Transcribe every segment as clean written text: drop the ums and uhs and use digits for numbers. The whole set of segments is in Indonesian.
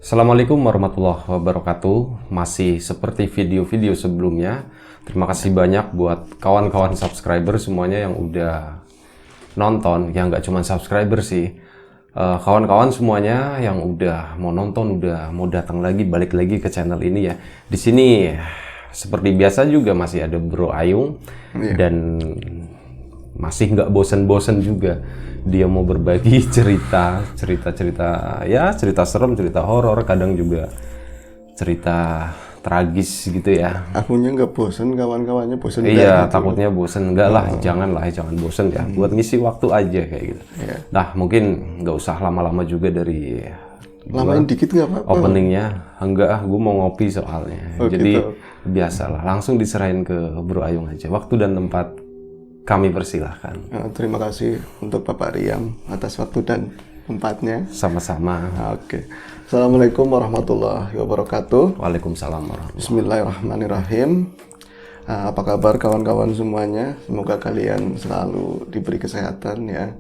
Assalamualaikum warahmatullahi wabarakatuh. Masih seperti video-video sebelumnya. Terima kasih banyak buat kawan-kawan subscriber semuanya yang udah nonton. Yang nggak cuma subscriber sih. Kawan-kawan semuanya yang udah mau nonton, udah mau datang lagi, balik lagi ke channel ini ya. Di sini seperti biasa juga masih ada Bro Ayung dan masih nggak bosen-bosen juga. Dia mau berbagi cerita ya, cerita serem, cerita horor, kadang juga cerita tragis gitu ya. Akunya nggak bosen, kawan-kawannya bosen. Iya, gitu. takutnya bosen. Enggak lah, jangan bosen ya. Buat ngisi waktu aja kayak gitu. Nah, mungkin nggak usah lama-lama juga dari Lamain dikit nggak apa-apa. openingnya. Enggak, gue mau ngopi soalnya. Jadi gitu. biasalah, langsung diserahin ke Bro Ayung aja. Waktu dan tempat kami persilahkan. Terima kasih untuk Bapak Riam atas waktu dan tempatnya. Sama-sama. Oke. Assalamualaikum warahmatullahi wabarakatuh. Waalaikumsalam warahmatullahi. Bismillahirrahmanirrahim. Apa kabar kawan-kawan semuanya? Semoga kalian selalu diberi kesehatan ya,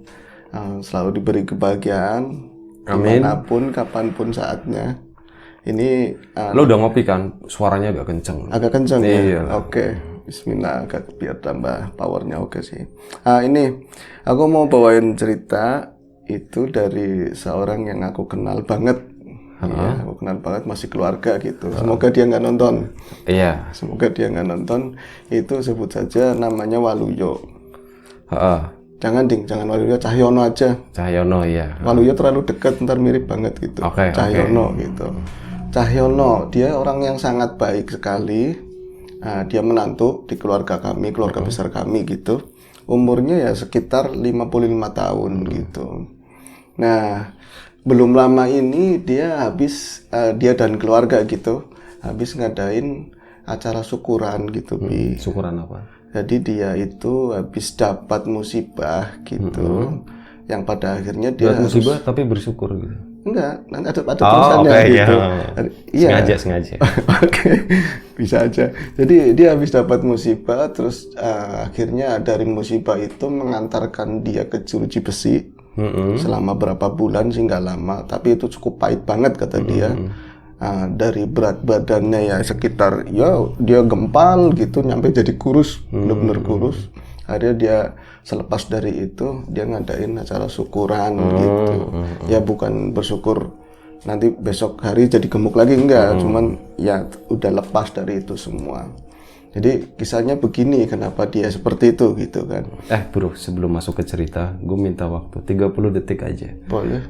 selalu diberi kebahagiaan. Amin. Dimanapun, kapanpun saatnya. Ini Lo udah ngopi kan? Suaranya agak kenceng. agak kencang ya. Iya. Oke. Bismillah, agak biar tambah powernya oke sih. Ini aku mau bawain cerita itu dari seorang yang aku kenal banget. Ya, aku kenal banget, masih keluarga gitu. Semoga dia nggak nonton. Iya. Semoga dia nggak nonton. Itu sebut saja namanya Waluyo. Jangan Waluyo, Cahyono aja. Cahyono ya. Waluyo terlalu dekat, ntar mirip banget gitu. Oke, Cahyono gitu. Cahyono, dia orang yang sangat baik sekali. Dia menantu di keluarga kami, keluarga besar kami gitu. Umurnya ya sekitar 55 tahun gitu. Nah, belum lama ini dia dan keluarga gitu, habis ngadain acara syukuran gitu, Bi. Syukuran apa? Jadi dia itu habis dapat musibah gitu, yang pada akhirnya dia Buat musibah tapi bersyukur gitu. Enggak, ada tulisannya gitu. Iya. Sengaja. Oke, bisa aja. Jadi dia habis dapat musibah, terus akhirnya dari musibah itu mengantarkan dia ke jeruji besi selama berapa bulan sih, nggak lama, tapi itu cukup pahit banget kata dia. Dari berat badannya ya sekitar ya dia gempal gitu, nyampe jadi kurus, bener-bener kurus. Akhirnya dia selepas dari itu dia ngadain acara syukuran gitu. Ya bukan bersyukur nanti besok hari jadi gemuk lagi, enggak, cuman ya udah lepas dari itu semua. Jadi kisahnya begini, kenapa dia seperti itu gitu kan. Bro, sebelum masuk ke cerita, gue minta waktu 30 detik aja. Boleh.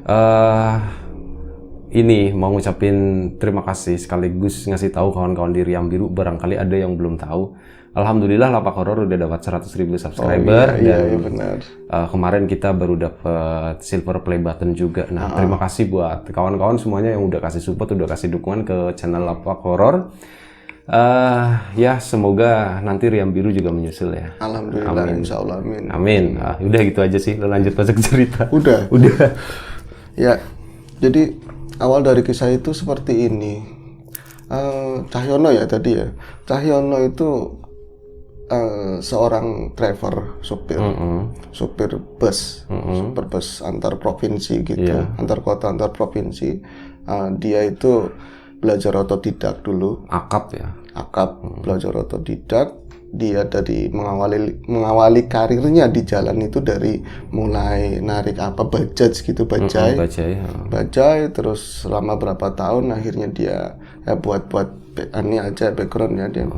Ini mau ngucapin terima kasih sekaligus ngasih tahu kawan-kawan di Riam Biru, barangkali ada yang belum tahu. Alhamdulillah Lapak Horor udah dapat 100.000 subscriber. Iya, benar. Kemarin kita baru dapat silver play button juga. Nah, terima kasih buat kawan-kawan semuanya yang udah kasih support, udah kasih dukungan ke channel Lapak Horor. Ya semoga nanti Riam Biru juga menyusul ya. Alhamdulillah, insya Allah, amin. Amin. Udah gitu aja sih. Lo lanjut masuk cerita. Udah. Ya, jadi awal dari kisah itu seperti ini. Cahyono ya tadi ya. Cahyono itu seorang driver, supir bus, supir bus antar provinsi gitu, antar kota, antar provinsi. Dia itu belajar otodidak dulu. Akap ya. Belajar otodidak. Dia dari mengawali karirnya di jalan itu dari mulai narik bajaj gitu, bajai, terus selama berapa tahun akhirnya dia buat ini aja background ya, dia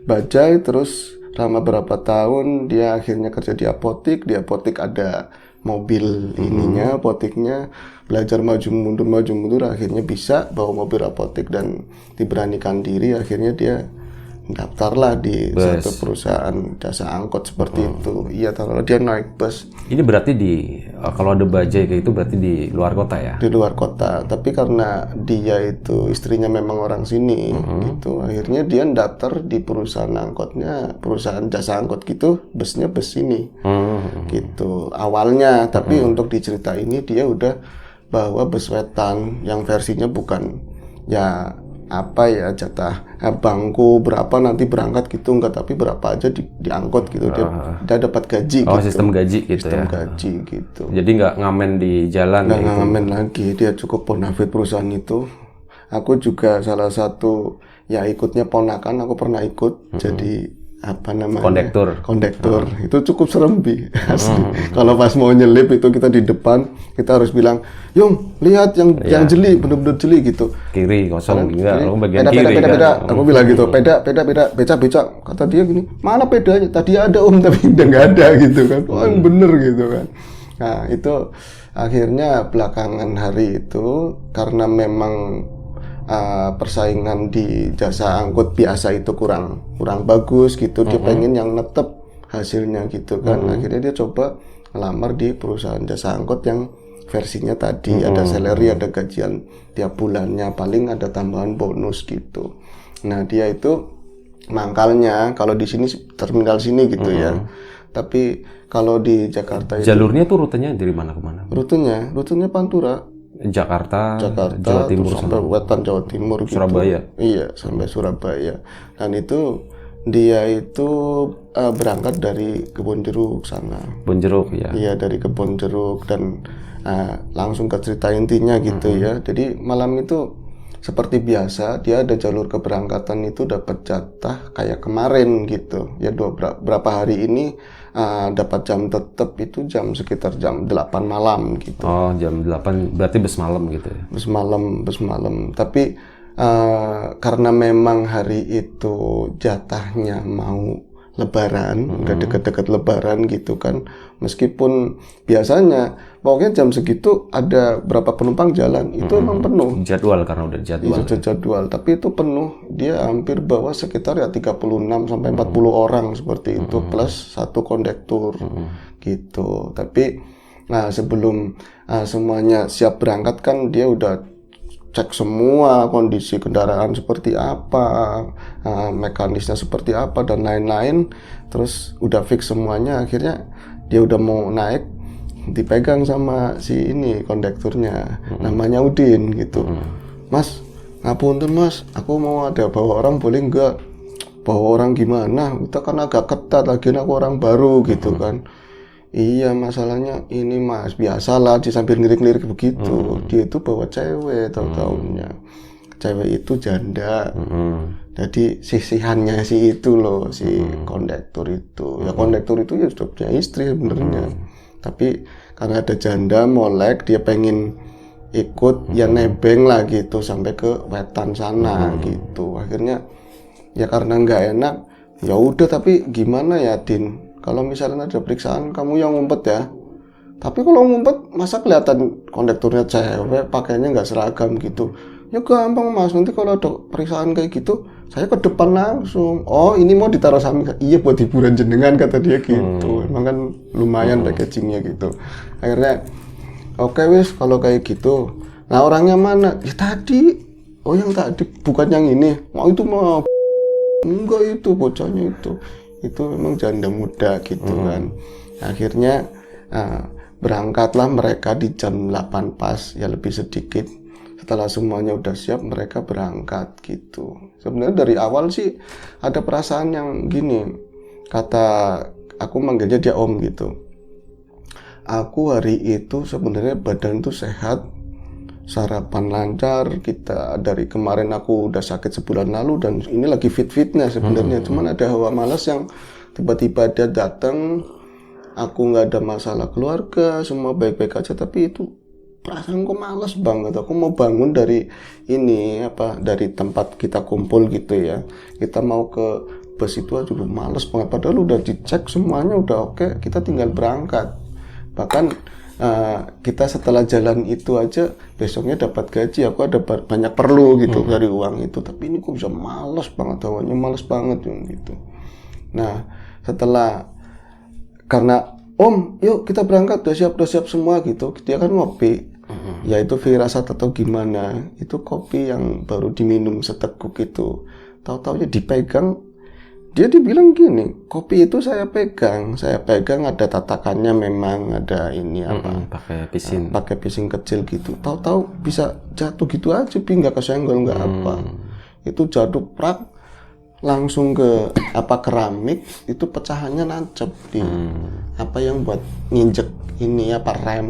bajai, terus selama berapa tahun dia akhirnya kerja di apotik ada mobil ininya, apotiknya, belajar maju mundur akhirnya bisa bawa mobil apotik dan diberanikan diri, akhirnya dia daftarlah di satu perusahaan jasa angkot seperti itu. Iya, kalau dia naik bus. Ini berarti kalau ada bajai kayak itu berarti di luar kota ya? Di luar kota, tapi karena dia itu istrinya memang orang sini gitu, akhirnya dia daftar di perusahaan angkotnya, perusahaan jasa angkot gitu, busnya bus ini gitu awalnya. Tapi untuk di cerita ini dia udah bawa bus wetan yang versinya bukan ya jatah bangku berapa nanti berangkat gitu, enggak, tapi berapa aja diangkut gitu. Dia dapat gaji gitu. Sistem gaji gitu. Sistem gaji gitu. Jadi nggak ngamen di jalan. Nggak ngamen lagi, dia cukup bonafit perusahaan itu. aku juga salah satu ya ikutnya ponakan, aku pernah ikut jadi apa namanya kondektur. Itu cukup serem Bi. Kalau pas mau nyelip itu kita di depan, kita harus bilang, "Yung, lihat yang jeli, bener-bener jeli," gitu. Kiri kosong enggak, lo bagian peda, kiri peda. kan. Aku bilang gitu, peda, beca. Kata dia gini, "Mana pedanya? Tadi ada Om, tapi udah nggak ada," gitu kan. Oh, yang bener gitu kan. Nah, itu akhirnya belakangan hari itu karena memang persaingan di jasa angkut biasa itu kurang bagus gitu, dia pengen yang netep hasilnya gitu kan. Akhirnya dia coba ngelamar di perusahaan jasa angkut yang versinya tadi ada salary, ada gajian tiap bulannya, paling ada tambahan bonus gitu. Nah dia itu mangkalnya kalau di sini terminal sini gitu ya, tapi kalau di Jakarta itu jalurnya tuh rutenya dari mana ke mana? Rutenya Pantura, Jakarta Jawa Timur sampai Wetan Jawa Timur gitu. Surabaya. Iya, sampai Surabaya. Dan itu dia itu berangkat dari Kebon Jeruk sana. Kebon Jeruk ya. Iya, dari Kebon Jeruk dan langsung ke cerita intinya gitu ya. Jadi malam itu seperti biasa dia ada jalur keberangkatan itu dapat jatah kayak kemarin gitu. Ya berapa hari ini dapat jam tetap itu sekitar jam 8 malam gitu. Oh, jam 8 berarti bus malam gitu ya. Bus malam. Tapi karena memang hari itu jatahnya mau Lebaran, udah deket-deket Lebaran gitu kan. Meskipun biasanya pokoknya jam segitu ada berapa penumpang jalan, itu emang penuh. Jadwal karena udah jadwal. Itu jadwal, tapi itu penuh. Dia hampir bawa sekitar ya 36 sampai 40 orang seperti itu plus satu kondektur gitu. Tapi sebelum semuanya siap berangkat kan dia udah cek semua kondisi kendaraan seperti apa, mekanisnya seperti apa dan lain-lain. Terus udah fix semuanya, akhirnya dia udah mau naik, dipegang sama si ini kondekturnya, namanya Udin gitu. "Mas, ngapunten Mas, aku mau ada bawa orang boleh nggak?" "Bawa orang gimana? Kita kan agak ketat, lagian aku orang baru," gitu kan. "Iya, masalahnya ini Mas, biasalah," dia sambil ngelirik-ngelirik begitu. Dia itu bawa cewek, tahu-taunya. Cewek itu janda. Jadi sisihannya si itu loh, si kondektur itu. Ya kondektur itu ya sudah punya istri sebenarnya. Tapi karena ada janda molek, dia pengen ikut, ya nebeng lah gitu sampai ke Wetan sana gitu. Akhirnya ya karena nggak enak, ya udah tapi gimana ya Din? Kalau misalnya ada periksaan, kamu yang ngumpet ya. Tapi kalau ngumpet, masa kelihatan kondekturnya cewek, pakainya nggak seragam gitu. Ya gampang Mas, nanti kalau ada periksaan kayak gitu, saya ke depan langsung. "Oh, ini mau ditaruh samping." "Iya, buat hiburan jenengan," kata dia gitu. Emang kan lumayan packagingnya gitu. Akhirnya, "Oke wis, kalau kayak gitu." "Nah, orangnya mana?" "Ya tadi." "Oh, yang tadi, bukan yang ini." "Oh, itu mah enggak, itu bocahnya itu memang janda muda gitu kan." Akhirnya berangkatlah mereka di jam 8 pas, ya lebih sedikit. Setelah semuanya udah siap, mereka berangkat gitu. Sebenarnya dari awal sih ada perasaan yang gini, kata aku manggilnya dia Om gitu. Aku hari itu sebenarnya badan tuh sehat, sarapan lancar, kita dari kemarin aku udah sakit sebulan lalu dan ini lagi fit-fitnya sebenarnya. Cuman ada hawa malas yang tiba-tiba dia datang, aku nggak ada masalah keluarga, semua baik-baik aja, tapi itu perasaan kok malas banget. Aku mau bangun dari dari tempat kita kumpul gitu ya, kita mau ke bus itu aja udah males banget, padahal udah dicek semuanya udah oke, kita tinggal berangkat. Bahkan kita setelah jalan itu aja besoknya dapat gaji, aku ada banyak perlu gitu dari uang itu, tapi ini kok bisa males banget, hawanya males banget gitu. Nah setelah, karena "Om, yuk kita berangkat, udah siap semua," gitu, dia kan ngopi, yaitu firasat atau gimana, itu kopi yang baru diminum seteguk itu, tahu-taunya dipegang. Dia dibilang gini, "Kopi itu saya pegang ada tatakannya, memang ada ini pakai pising kecil gitu, tahu-tahu bisa jatuh gitu aja, nggak kesenggol nggak apa." Itu jatuh prak, langsung ke keramik, itu pecahannya nancep di yang buat nginjek ini rem,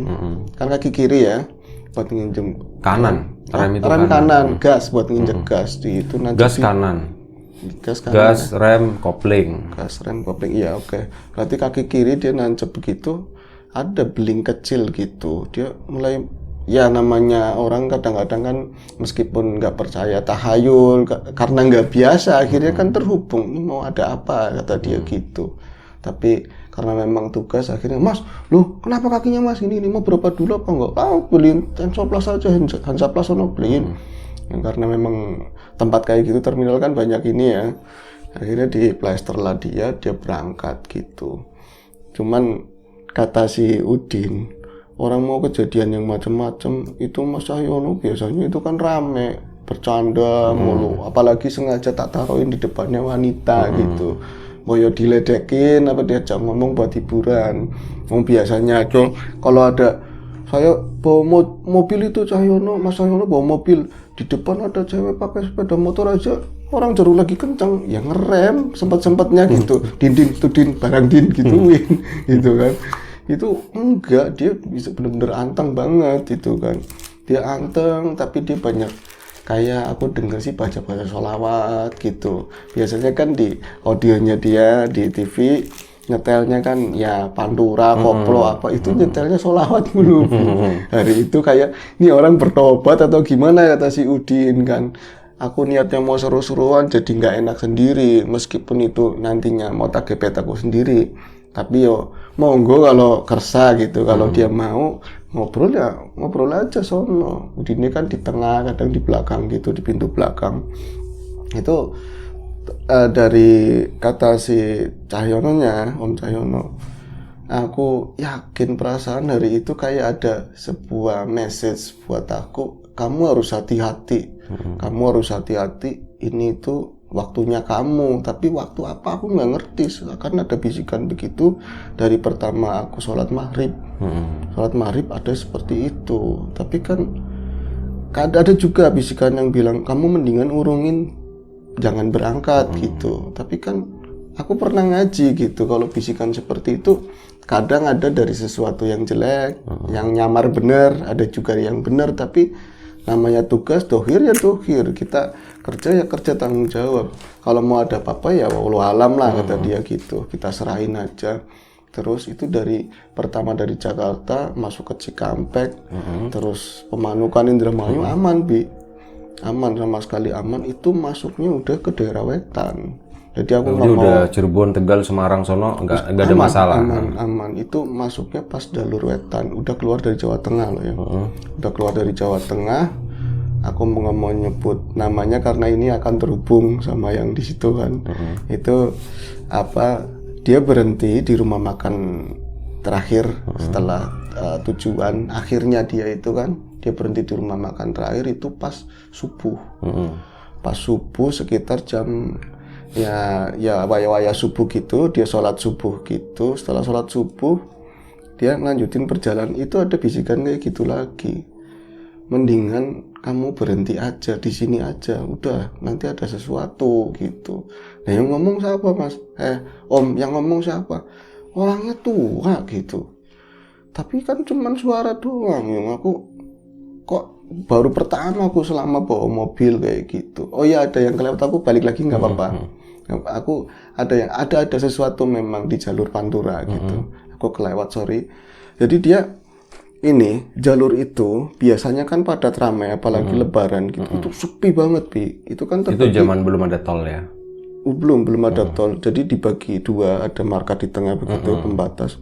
kan kaki kiri ya, buat nginjem kanan. Rem kanan, gas buat nginjek gas di itu nanti. Gas kanan. Gas rem kopling. Gas rem kopling, iya oke. Berarti kaki kiri dia nancep begitu, ada beling kecil gitu. Dia mulai, ya namanya orang kadang-kadang kan meskipun nggak percaya tahayul karena nggak biasa, akhirnya kan terhubung. Ini mau ada apa kata dia gitu. Tapi karena memang tugas akhirnya, Mas, loh kenapa kakinya Mas ini mau berapa dulu apa enggak? Beliin Hansaplast aja, Hansaplast sono beliin. Karena memang tempat kayak gitu terminal kan banyak ini ya, akhirnya di plester lah dia berangkat gitu. Cuman kata si Udin, orang mau kejadian yang macam-macam itu Mas Cahyono biasanya itu kan rame bercanda mulu, apalagi sengaja tak taruhin di depannya wanita gitu, boyo diledekin apa diajak ngomong buat hiburan. Biasanya itu kalau ada saya bawa mobil itu Cahyono, Mas Cahyono bawa mobil, di depan ada cewek pakai sepeda motor aja, orang jarum lagi kencang, ya ngerem sempat-sempatnya gitu, din barang din gituin, gitu kan. Itu enggak, dia bisa bener-bener anteng banget itu kan. Dia anteng tapi dia banyak kayak aku denger sih baca sholawat gitu. Biasanya kan di audionya dia di TV nyetelnya kan ya pantura, koplo apa itu nyetelnya sholawat mulu. Hari itu kayak ini orang bertobat atau gimana kata si Udin kan. Aku niatnya mau seru-seruan jadi nggak enak sendiri, meskipun itu nantinya mau tak gepet aku sendiri. Tapi yo monggo kalau kersa gitu, kalau dia mau ngobrol ya ngobrol aja sono. Udinnya kan di tengah, kadang di belakang gitu, di pintu belakang. Itu dari kata si Cahyononya, Om Cahyono, aku yakin perasaan hari itu kayak ada sebuah message buat aku, kamu harus hati-hati, kamu harus hati-hati, ini itu waktunya kamu, tapi waktu apa aku nggak ngerti, kan ada bisikan begitu dari pertama aku sholat maghrib. Sholat maghrib ada seperti itu, tapi kan ada juga bisikan yang bilang kamu mendingan urungin, jangan berangkat gitu. Tapi kan aku pernah ngaji gitu, kalau bisikan seperti itu kadang ada dari sesuatu yang jelek, yang nyamar bener, ada juga yang bener. Tapi namanya tugas, dohir ya dohir, kita kerja ya kerja, tanggung jawab. Kalau mau ada apa-apa ya wallahu alam lah kata dia gitu, kita serahin aja. Terus itu dari pertama dari Jakarta masuk ke Cikampek, terus Pemanukan, Indramayu aman aman, sama sekali aman. Itu masuknya udah ke daerah Wetan. Jadi aku nggak mau, udah Cirebon, Tegal, Semarang sono nggak ada masalah. Aman. Itu masuknya pas jalur Wetan, udah keluar dari Jawa Tengah loh ya. Udah keluar dari Jawa Tengah. Aku nggak mau nyebut namanya karena ini akan terhubung sama yang di situ kan. Itu apa? Dia berhenti di rumah makan terakhir setelah tujuan akhirnya dia itu kan. Dia berhenti di rumah makan terakhir itu pas subuh. Pas subuh sekitar jam ya waya-waya subuh gitu, dia sholat subuh gitu. Setelah sholat subuh dia lanjutin perjalanan, itu ada bisikan kayak gitu lagi, mendingan kamu berhenti aja di sini aja, udah nanti ada sesuatu gitu. Nah yang ngomong siapa Mas? Om, yang ngomong siapa? Orangnya tua gitu, tapi kan cuman suara doang. Yang aku kok baru pertama aku selama bawa mobil kayak gitu. Oh ya ada yang kelewat, aku balik lagi nggak apa-apa. Aku ada sesuatu memang di jalur Pantura gitu. Aku kelewat, sorry. Jadi dia ini jalur itu biasanya kan padat ramai, apalagi Lebaran gitu. Itu sepi banget Bi. Itu kan terbagi, itu zaman belum ada tol ya? Belum ada tol. Jadi dibagi dua, ada marka di tengah begitu pembatas.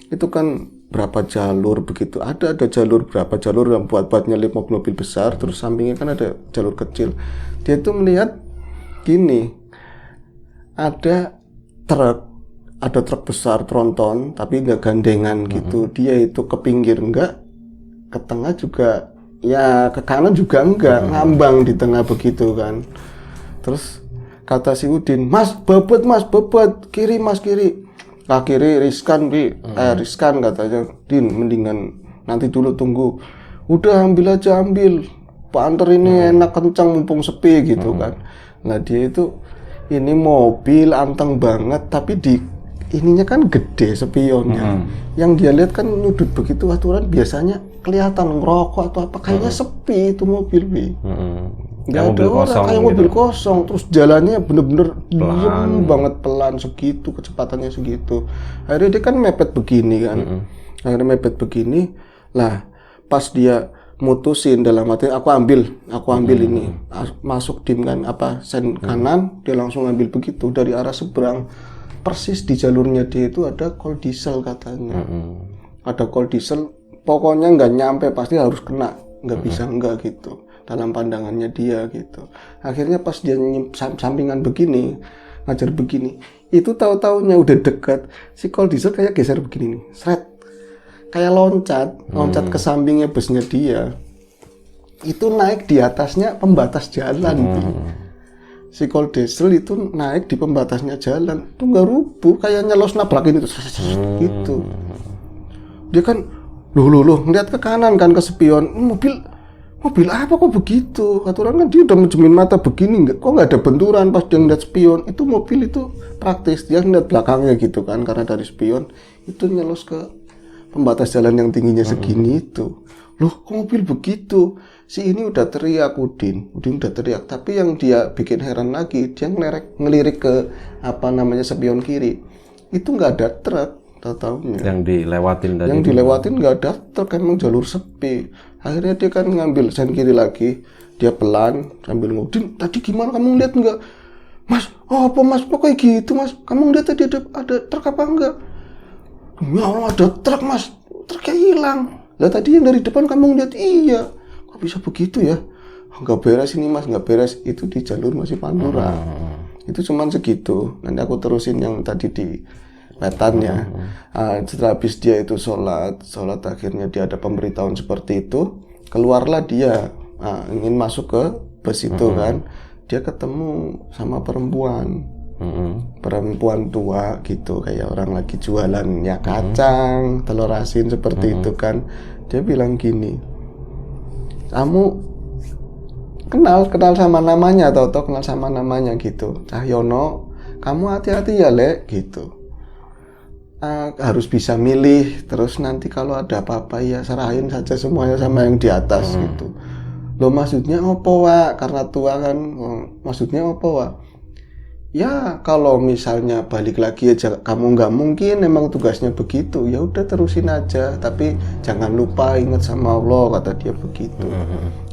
Itu kan berapa jalur begitu. Ada jalur berapa jalur yang buat nyelip mobil besar, terus sampingnya kan ada jalur kecil. Dia tuh melihat gini, ada truk besar tronton tapi nggak gandengan gitu. Dia itu ke pinggir enggak, ke tengah juga ya, ke kanan juga enggak, ngambang di tengah begitu kan. Terus kata si Udin, Mas bebet kiri Mas, kiri. Nah kiri riskan Bi, riskan katanya. Din mendingan nanti dulu tunggu. Udah ambil aja, Pak anter ini enak kencang mumpung sepi gitu kan. Nah dia itu ini mobil anteng banget, tapi ininya kan gede spionnya. Yang dia lihat kan nyudut begitu aturan biasanya kelihatan ngerokok atau apa, kayaknya sepi itu mobil Wi. Nggak ada orang, kayak mobil kosong, terus jalannya bener-bener diem banget, pelan segitu, kecepatannya segitu. Akhirnya dia kan mepet begini kan, akhirnya mepet begini, lah pas dia mutusin dalam arti aku ambil ini, masuk dim kan sen kanan, dia langsung ambil begitu dari arah seberang, persis di jalurnya dia itu ada kol diesel katanya, ada kol diesel, pokoknya nggak nyampe pasti harus kena, nggak bisa enggak gitu. Dalam pandangannya dia gitu. Akhirnya pas dia sampingan begini, ngajar begini, itu tahu-taunya udah dekat, si kol diesel kayak geser begini nih, seret, kayak loncat ke sampingnya busnya dia. Itu naik di atasnya pembatas jalan. Si kol diesel itu naik di pembatasnya jalan, itu nggak rubuh, kayak nyelos nabrakin itu, gitu. Dia kan, loh, ngeliat ke kanan kan, ke spion, mobil apa kok begitu? Aturan kan dia udah menjemin mata begini, kok nggak ada benturan pas dia ngeliat spion. Itu mobil itu praktis, dia ngeliat belakangnya gitu kan, karena dari spion itu nyelos ke pembatas jalan yang tingginya segini itu. Loh, kok mobil begitu? Si ini udah teriak, Udin udah teriak. Tapi yang dia bikin heran lagi, dia ngelirik ke spion kiri. Itu nggak ada truk. Tahu-taunya yang dilewatin tadi, nggak ada truk, emang jalur sepi. Akhirnya dia kan ngambil sen kiri lagi, dia pelan sambil ngudin, tadi gimana kamu lihat nggak mas? Apa mas kok kayak gitu mas? Kamu lihat tadi ada truk apa enggak? Ya Allah, ada truk mas, truknya hilang. Lah tadi yang dari depan kamu lihat, iya. Kok bisa begitu ya? Nggak beres ini mas, nggak beres. Itu di jalur masih Pantura. Itu cuman segitu. Nanti aku terusin yang tadi di wetannya. Setelah habis dia itu sholat akhirnya dia ada pemberitahuan seperti itu, keluarlah dia ingin masuk ke bus itu kan, dia ketemu sama perempuan tua gitu, kayak orang lagi jualannya kacang, telur asin seperti itu kan. Dia bilang gini, kamu kenal sama namanya, tahu-tahu kenal sama namanya gitu, Cahyono, kamu hati-hati ya Lek gitu. Harus bisa milih, terus nanti kalau ada apa-apa ya serahin saja semuanya sama yang di atas gitu. Loh maksudnya opo Wak? Karena tua kan, maksudnya opo Wak? Ya kalau misalnya balik lagi aja kamu nggak mungkin, emang tugasnya begitu, ya udah terusin aja, tapi jangan lupa ingat sama Allah, kata dia begitu.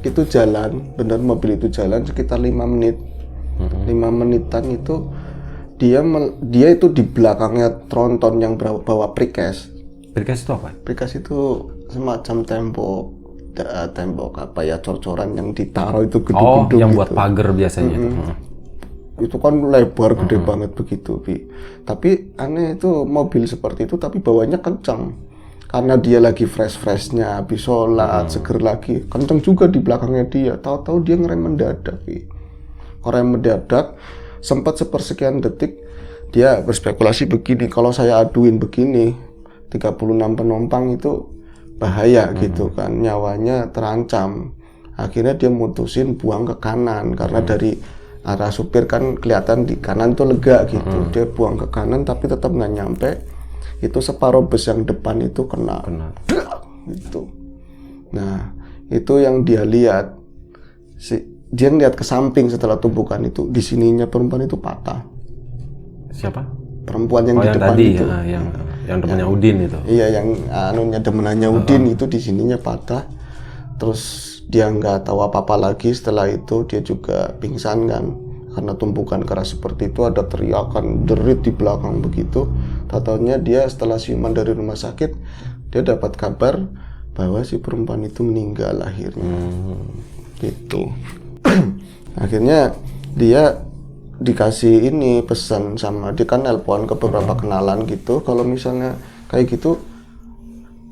Itu jalan, bener mobil itu jalan sekitar 5 menit, 5 menitan itu. Dia itu di belakangnya tronton yang bawa prikes. Prikes itu apa? Prikes itu semacam tembok apa ya, cor-coran yang ditaruh itu gedung-gedung yang gitu. Buat pagar biasanya. Itu kan lebar gede banget begitu, tapi aneh itu mobil seperti itu tapi bawanya kencang. Karena dia lagi fresh-freshnya habis sholat, seger lagi, kencang juga di belakangnya dia. Tahu-tahu dia ngerem mendadak, ngerem mendadak. Sempat sepersekian detik dia berspekulasi begini, kalau saya aduin begini 36 penumpang itu bahaya gitu kan, nyawanya terancam. Akhirnya dia mutusin buang ke kanan, karena dari arah supir kan kelihatan di kanan tuh lega gitu. Dia buang ke kanan tapi tetap nggak nyampe, itu separuh bus yang depan itu kena. Gitu. Nah itu yang dia lihat, dia ngeliat ke samping setelah tumpukan itu, di sininya perempuan itu patah. Siapa? Perempuan yang di yang depan tadi, itu. Yang depannya Udin itu. Iya, yang demenannya Udin itu di sininya patah. Terus dia nggak tahu apa-apa lagi. Setelah itu dia juga pingsan kan, karena tumpukan keras seperti itu. Ada teriakan derit di belakang begitu. Taunya dia setelah siuman dari rumah sakit, dia dapat kabar bahwa si perempuan itu meninggal akhirnya. Gitu. Akhirnya dia dikasih ini pesan sama dia kan, nelpon ke beberapa kenalan gitu, kalau misalnya kayak gitu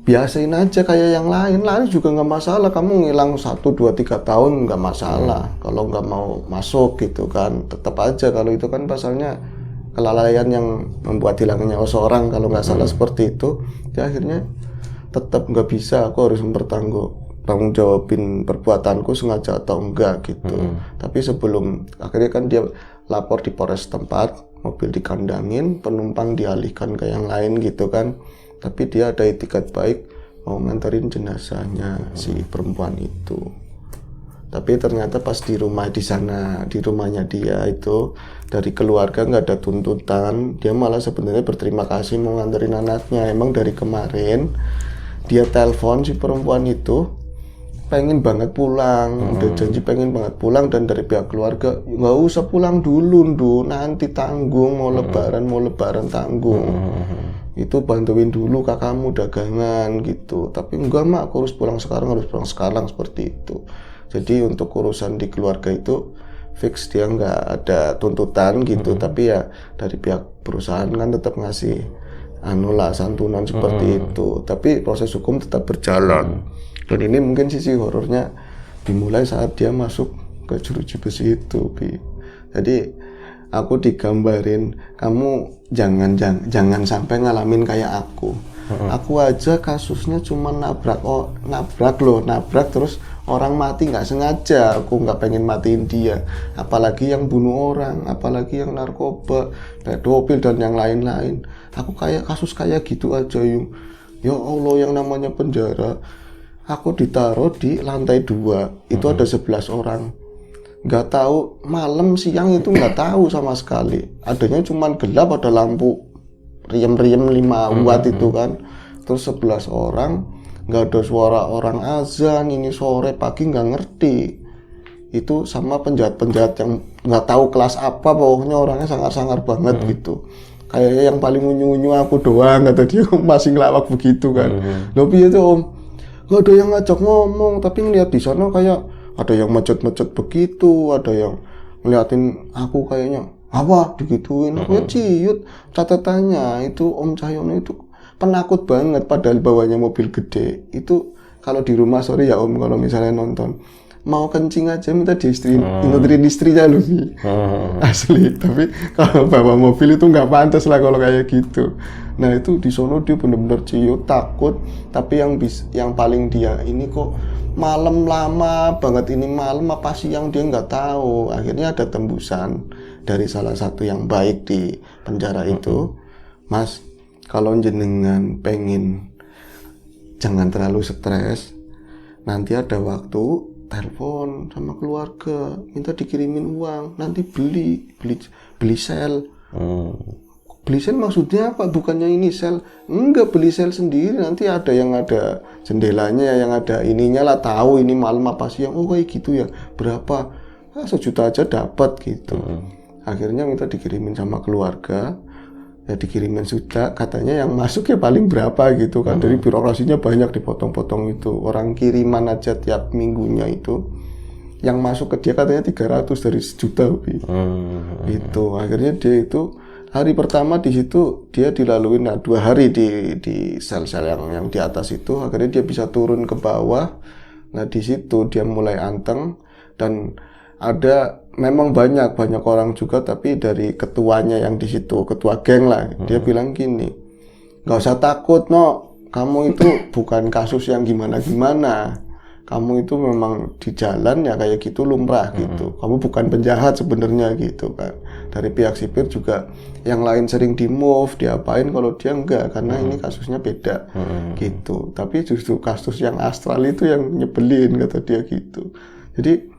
biasain aja kayak yang lain juga nggak masalah, kamu ngilang 1, 2, 3 tahun nggak masalah. Kalau nggak mau masuk gitu kan, tetap aja, kalau itu kan pasalnya kelalaian yang membuat hilangnya nyawa seorang, kalau nggak salah seperti itu. Dia akhirnya tetap nggak bisa, aku harus tanggung jawabin perbuatanku sengaja atau enggak gitu. Tapi sebelum akhirnya kan dia lapor di Polres tempat, mobil dikandangin, penumpang dialihkan ke yang lain gitu kan. Tapi dia ada itikat baik mau nganterin jenazahnya si perempuan itu. Tapi ternyata pas di rumah di sana, di rumahnya dia itu dari keluarga nggak ada tuntutan, dia malah sebenarnya berterima kasih mau nganterin anaknya. Emang dari kemarin dia telepon si perempuan itu pengen banget pulang, udah janji pengen banget pulang, dan dari pihak keluarga nggak usah pulang dulu, nanti tanggung, mau lebaran tanggung. Itu bantuin dulu kakakmu dagangan gitu. Tapi enggak mak, aku harus pulang sekarang seperti itu. Jadi untuk urusan di keluarga itu fix, dia nggak ada tuntutan gitu. Tapi ya dari pihak perusahaan kan tetap ngasih santunan seperti itu. Tapi proses hukum tetap berjalan. Dan ini mungkin sisi horornya dimulai saat dia masuk ke jeruji besi itu, Bi. Jadi aku digambarin, kamu jangan sampai ngalamin kayak aku. Aku aja kasusnya cuma nabrak terus orang mati nggak sengaja. Aku nggak pengen matiin dia, apalagi yang bunuh orang, apalagi yang narkoba, pedofil dan yang lain-lain. Aku kayak kasus kayak gitu aja Yung. Ya Allah, yang namanya penjara, aku ditaruh di lantai 2, itu ada 11 orang. Nggak tahu malam siang itu nggak tahu sama sekali. Adanya cuma gelap, ada lampu riem-riem 5 watt itu kan. Terus 11 orang, nggak ada suara orang azan, ini sore pagi nggak ngerti. Itu sama penjahat-penjahat yang nggak tahu kelas apa, pokoknya orangnya sangar-sangar banget gitu. Kayaknya yang paling unyu-unyu aku doang, kata dia. Masih ngelawak begitu kan. Tapi itu Om, nggak ada yang ngajak ngomong, tapi ngeliat di sana kayak ada yang macet-macet begitu, ada yang ngeliatin aku kayaknya apa digituin. Aku ya ciut. Catatannya itu Om Cahyono itu penakut banget, padahal bawanya mobil gede. Itu kalau di rumah, sorry ya Om, kalau misalnya nonton mau kencing aja minta diingetin istrinya loh, asli. Tapi kalau bawa mobil itu nggak pantas lah kalau kayak gitu. Nah itu di sono dia bener-bener ciut, takut. Tapi yang paling dia ini kok malam lama banget, ini malam apa siang dia nggak tahu. Akhirnya ada tembusan dari salah satu yang baik di penjara itu, Mas, kalau jenengan pengen jangan terlalu stres, nanti ada waktu telepon sama keluarga, minta dikirimin uang, nanti beli sel. Beli sel maksudnya apa? Bukannya ini sel, enggak, beli sel sendiri. Nanti ada yang ada jendelanya, yang ada ininya lah, tahu ini malam apa siang. Oh kayak gitu ya, berapa? 1 juta aja dapat gitu. Akhirnya minta dikirimin sama keluarga, ya dikirimin sudah, katanya yang masuk ya paling berapa gitu kan. Dari birokrasinya banyak dipotong-potong itu. Orang kiriman aja tiap minggunya itu yang masuk ke dia katanya 300 dari 1 juta. Itu akhirnya dia itu hari pertama di situ dia dilaluin 2 hari di sel-sel yang di atas itu. Akhirnya dia bisa turun ke bawah. Nah di situ dia mulai anteng, dan ada memang banyak orang juga, tapi dari ketuanya yang di situ, ketua geng lah, dia bilang gini, nggak usah takut no, kamu itu bukan kasus yang gimana-gimana, kamu itu memang di jalan ya kayak gitu lumrah gitu, kamu bukan penjahat sebenarnya gitu kan. Dari pihak sipir juga yang lain sering di move, diapain, kalau dia enggak, karena ini kasusnya beda gitu. Tapi justru kasus yang astral itu yang nyebelin, kata dia gitu. Jadi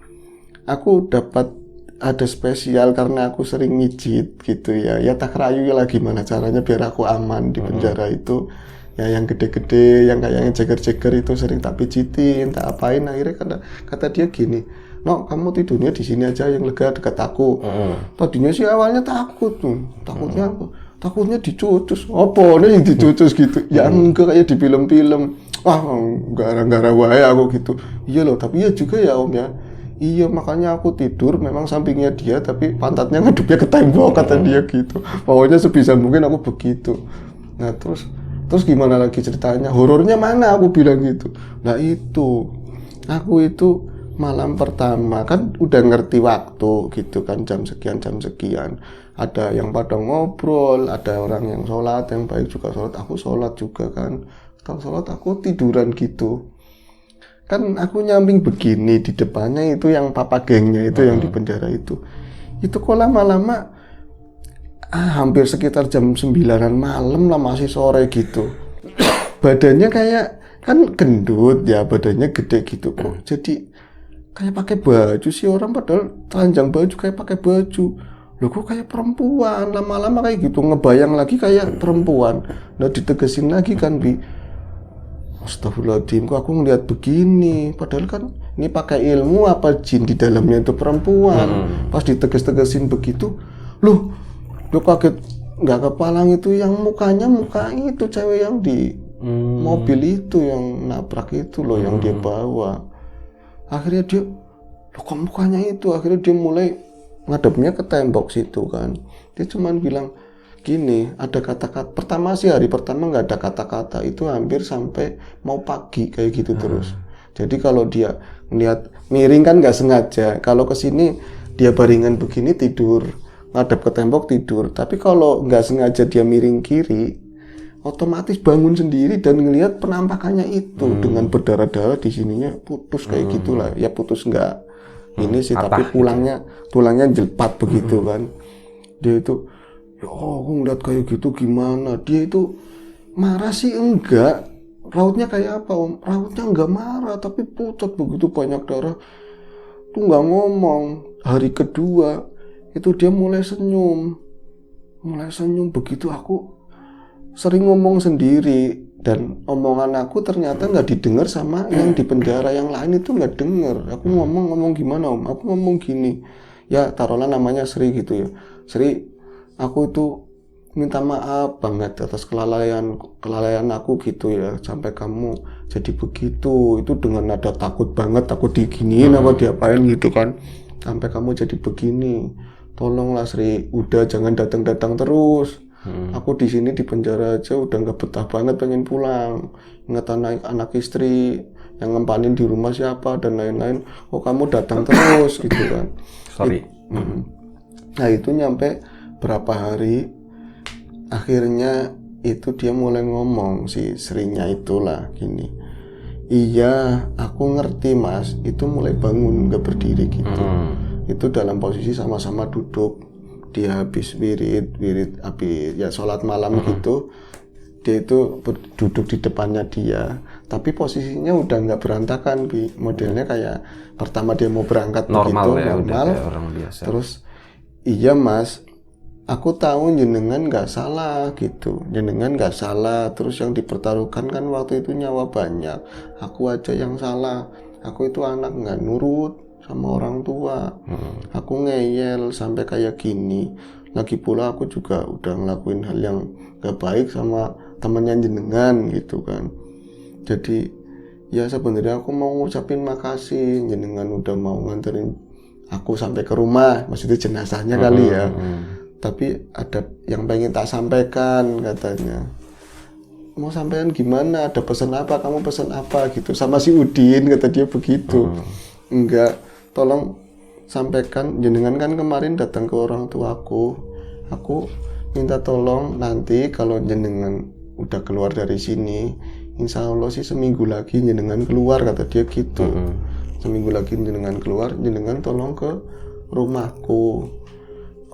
aku dapat ada spesial karena aku sering mijit gitu ya. Ya tak rayu ya lah gimana caranya biar aku aman di penjara itu. Ya yang gede-gede, yang kayak yang ceger-ceger itu sering tak pijitin, tak apain. Akhirnya kata dia gini, no kamu tidurnya di sini aja yang lega dekat aku. Tadinya sih awalnya takut tuh, takutnya apa? Takutnya dicucus. Apa nih yang dicucus gitu? Ya enggak kayak di film-film. Wah gara-gara wae aku gitu. Iya loh, tapi ya juga ya Om ya. Iya makanya aku tidur memang sampingnya dia, tapi pantatnya ngadepnya ke tembok, kata dia gitu. Pokoknya sebisa mungkin aku begitu. Nah terus gimana lagi ceritanya? Horornya mana? Aku bilang gitu. Nah itu aku itu malam pertama kan udah ngerti waktu gitu kan, jam sekian. Ada yang pada ngobrol, ada orang yang sholat, yang baik juga sholat. Aku sholat juga kan. Setelah sholat aku tiduran gitu. Kan aku nyamping begini, di depannya itu yang papa gengnya itu yang di penjara itu kok lama-lama hampir sekitar jam 9-an malam lah, masih sore gitu. Badannya kayak, kan gendut ya, badannya gede gitu kok. Jadi kayak pakai baju sih orang, padahal telanjang baju kayak pakai baju. Loh kok kayak perempuan, lama-lama kayak gitu, ngebayang lagi kayak perempuan. Nah ditegesin lagi kan, Bi. Astagfirullahaladzim, kok aku ngeliat begini, padahal kan ini pakai ilmu apa jin di dalamnya itu perempuan. Pas diteges-tegesin begitu, loh kaget, nggak kepalang itu yang mukanya muka itu cewek yang di mobil itu, yang nabrak itu loh, yang dia bawa. Akhirnya dia, loh kok mukanya itu, akhirnya dia mulai ngadepnya ke tembok situ kan. Dia cuman bilang gini, ada kata-kata, pertama sih hari pertama nggak ada kata-kata, itu hampir sampai mau pagi kayak gitu terus. Jadi kalau dia ngeliat miring kan nggak sengaja, kalau kesini dia baringan begini tidur, ngadep ke tembok tidur. Tapi kalau nggak sengaja dia miring kiri, otomatis bangun sendiri dan ngelihat penampakannya itu dengan berdarah-darah di sininya, putus kayak gitulah. Ya putus nggak ini sih, tapi tulangnya jelpat begitu kan. Dia itu, ya aku ngeliat kayak gitu gimana. Dia itu marah sih enggak, rautnya kayak apa Om? Rautnya enggak marah, tapi pucat begitu banyak darah tuh, nggak ngomong. Hari kedua itu dia mulai senyum begitu. Aku sering ngomong sendiri dan omongan aku ternyata nggak didengar sama yang di penjara, yang lain itu nggak dengar. Aku ngomong gimana Om? Aku ngomong gini, ya taruhlah namanya Sri gitu ya. Sri, aku itu minta maaf banget atas kelalaian aku gitu ya, sampai kamu jadi begitu. Itu dengan nada takut banget, takut diginiin apa diapain gitu kan, sampai kamu jadi begini. Tolonglah Sri, udah jangan datang-datang terus. Aku di sini di penjara aja udah nggak betah banget, pengen pulang. Ingat anak istri yang ngempanin di rumah siapa dan lain-lain. Oh kamu datang terus gitu kan. Sorry. Nah itu nyampe berapa hari, akhirnya itu dia mulai ngomong, si Srinya itulah gini, iya aku ngerti Mas, itu mulai bangun nggak berdiri gitu. Itu dalam posisi sama-sama duduk, dia habis wirid habis ya sholat malam gitu. Dia itu duduk di depannya dia, tapi posisinya udah nggak berantakan, Bi. Modelnya kayak pertama dia mau berangkat normal begitu, ya, normal. Orang biasa. Terus iya Mas, aku tahu jenengan nggak salah gitu, jenengan nggak salah. Terus yang dipertaruhkan kan waktu itu nyawa banyak, aku aja yang salah. Aku itu anak nggak nurut sama orang tua, aku ngeyel sampai kayak gini. Lagi pula aku juga udah ngelakuin hal yang gak baik sama temennya jenengan gitu kan. Jadi ya sebenarnya aku mau ngucapin makasih, jenengan udah mau nganterin aku sampai ke rumah, maksudnya jenazahnya kali ya. Tapi ada yang pengen tak sampaikan katanya. Mau sampaikan gimana? Ada pesan apa? Kamu pesan apa gitu? Sama si Udin, kata dia begitu. Enggak, tolong sampaikan, jenengan kan kemarin datang ke orang tuaku. Aku minta tolong nanti kalau jenengan udah keluar dari sini, insya Allah sih seminggu lagi jenengan keluar, kata dia gitu. Seminggu lagi jenengan keluar, jenengan tolong ke rumahku,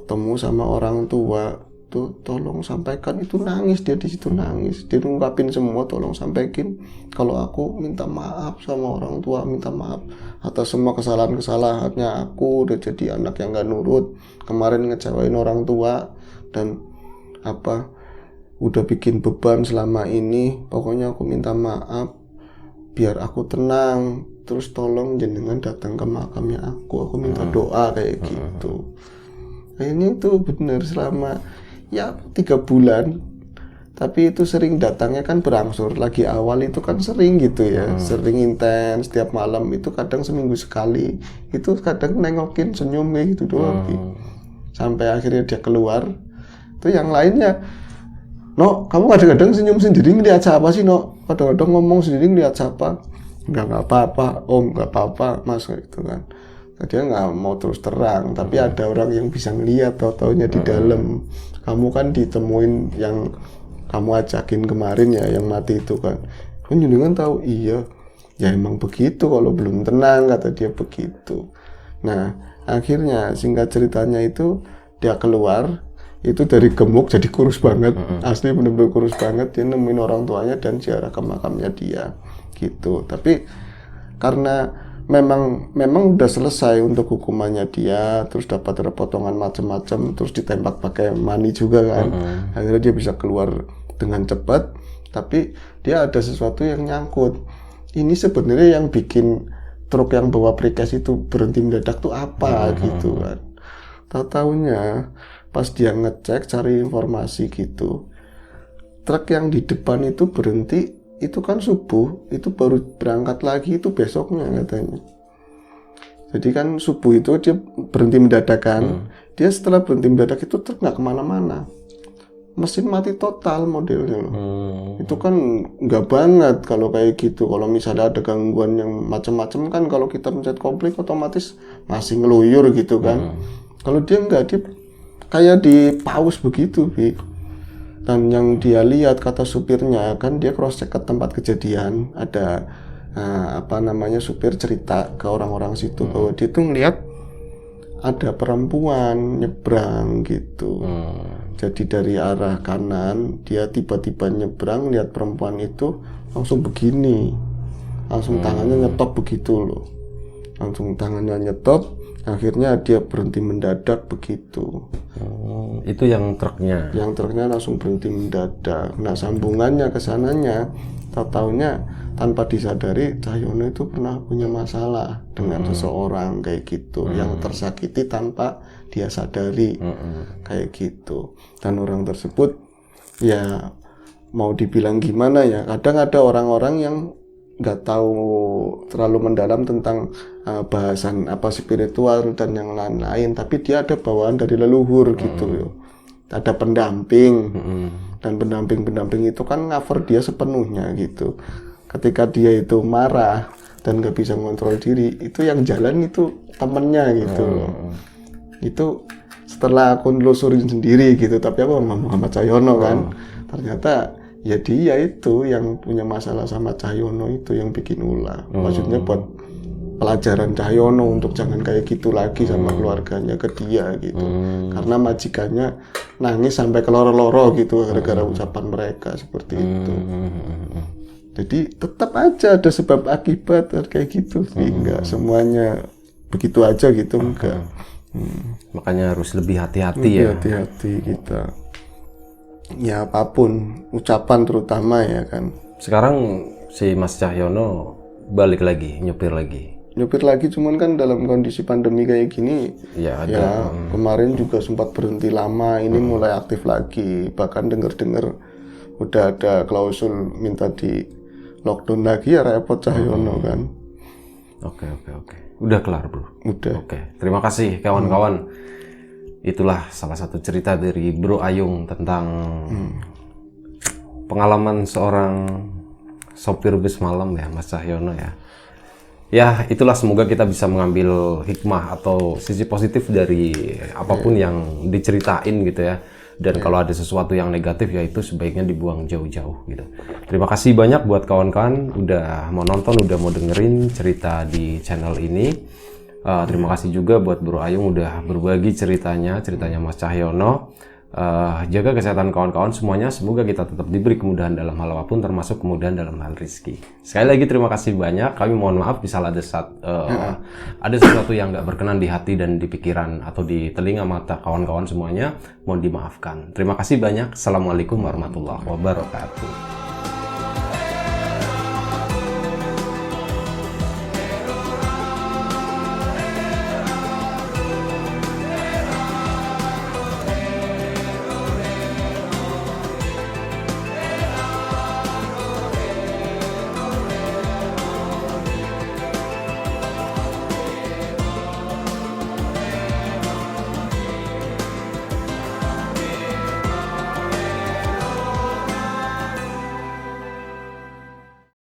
ketemu sama orang tua tuh, tolong sampaikan. Itu nangis dia di situ, nangis, dia ngungkapin semua. Tolong sampaikan kalau aku minta maaf sama orang tua, minta maaf atas semua kesalahannya. Aku udah jadi anak yang gak nurut, kemarin ngecewain orang tua dan udah bikin beban selama ini. Pokoknya aku minta maaf biar aku tenang. Terus tolong jenengan datang ke makamnya aku minta doa kayak gitu. Ini tuh bener selama ya 3 bulan, tapi itu sering datangnya kan berangsur. Lagi awal itu kan sering gitu ya, sering intens setiap malam. Itu kadang seminggu sekali, itu kadang nengokin senyum kayak gitu doang. Sampai akhirnya dia keluar. Itu yang lainnya, no kamu kadang-kadang senyum sendiri ngeliat siapa sih, no kadang-kadang ngomong sendiri ngeliat siapa. Nggak apa-apa Om, nggak apa-apa Mas gitu kan. Dia nggak mau terus terang, tapi ada orang yang bisa ngeliat tau-taunya di dalam. Kamu kan ditemuin yang kamu ajakin kemarin ya, yang mati itu kan. Kan jenengan tahu, iya ya emang begitu kalau belum tenang, kata dia begitu. Nah akhirnya singkat ceritanya itu dia keluar, itu dari gemuk jadi kurus banget, asli bener-bener kurus banget. Dia nemuin orang tuanya dan ziarah ke makamnya dia gitu. Tapi karena memang udah selesai untuk hukumannya dia, terus dapat potongan macam-macam, terus ditembak pakai mani juga kan, akhirnya dia bisa keluar dengan cepat. Tapi dia ada sesuatu yang nyangkut. Ini sebenarnya yang bikin truk yang bawa precast itu berhenti mendadak tuh apa gitu kan. Tahu-taunya pas dia ngecek cari informasi gitu, truk yang di depan itu berhenti, itu kan subuh, itu baru berangkat lagi itu besoknya katanya. Jadi kan subuh itu dia berhenti mendadak kan, dia setelah berhenti mendadak itu truk nggak kemana-mana, mesin mati total modelnya loh. Itu kan nggak banget kalau kayak gitu. Kalau misalnya ada gangguan yang macam-macam kan, kalau kita mencet komplit otomatis masih ngeluyur gitu kan. Kalau dia nggak, dia kayak di pause begitu, Bi. Dan yang dia lihat, kata supirnya kan, dia cross check ke tempat kejadian, ada supir cerita ke orang-orang situ bahwa dia tuh ngeliat ada perempuan nyebrang gitu. Jadi dari arah kanan dia tiba-tiba nyebrang, lihat perempuan itu langsung begini, langsung tangannya nyetop begitu loh, langsung tangannya nyetop. Akhirnya dia berhenti mendadak begitu. Itu yang truknya? Yang truknya langsung berhenti mendadak. Nah, sambungannya ke sananya, tahu-taunya tanpa disadari Cahyono itu pernah punya masalah dengan seseorang kayak gitu, yang tersakiti tanpa dia sadari, kayak gitu. Dan orang tersebut ya mau dibilang gimana ya, kadang ada orang-orang yang nggak tahu terlalu mendalam tentang bahasan spiritual dan yang lain-lain, tapi dia ada bawaan dari leluhur gitu. Ada pendamping, dan pendamping itu kan cover dia sepenuhnya gitu. Ketika dia itu marah dan nggak bisa mengontrol diri, itu yang jalan itu temennya gitu loh. Itu setelah aku nelusurin sendiri gitu, tapi aku Muhammad Cahyono kan, ternyata ya dia itu yang punya masalah sama Cahyono itu yang bikin ulah. Maksudnya buat pelajaran Cahyono untuk jangan kayak gitu lagi sama keluarganya ke dia gitu. Karena majikannya nangis sampai keloro-loro gitu gara-gara ucapan mereka seperti itu. Jadi tetap aja ada sebab akibat kayak gitu sih. Enggak semuanya begitu aja gitu, enggak. Makanya harus lebih hati-hati ya. Hati-hati kita. Ya apapun, ucapan terutama ya kan. Sekarang si Mas Cahyono balik lagi, nyupir lagi, cuman kan dalam kondisi pandemi kayak gini ya, kemarin juga sempat berhenti lama, ini mulai aktif lagi. Bahkan dengar udah ada klausul minta di lockdown lagi, ya repot Cahyono kan. Oke. Udah kelar bro? Udah. Oke, terima kasih kawan-kawan. Itulah salah satu cerita dari Bro Ayung tentang pengalaman seorang sopir bus malam ya, Mas Cahyono ya. Ya itulah, semoga kita bisa mengambil hikmah atau sisi positif dari apapun yang diceritain gitu ya. Dan kalau ada sesuatu yang negatif ya itu sebaiknya dibuang jauh-jauh gitu. Terima kasih banyak buat kawan-kawan udah mau nonton, udah mau dengerin cerita di channel ini. Terima kasih juga buat Bro Ayung udah berbagi ceritanya Mas Cahyono. Jaga kesehatan kawan-kawan semuanya, semoga kita tetap diberi kemudahan dalam hal apapun, termasuk kemudahan dalam hal rezeki. Sekali lagi terima kasih banyak. Kami mohon maaf bisa ada sesuatu yang nggak berkenan di hati dan di pikiran atau di telinga mata kawan-kawan semuanya, mohon dimaafkan. Terima kasih banyak. Assalamualaikum warahmatullahi wabarakatuh.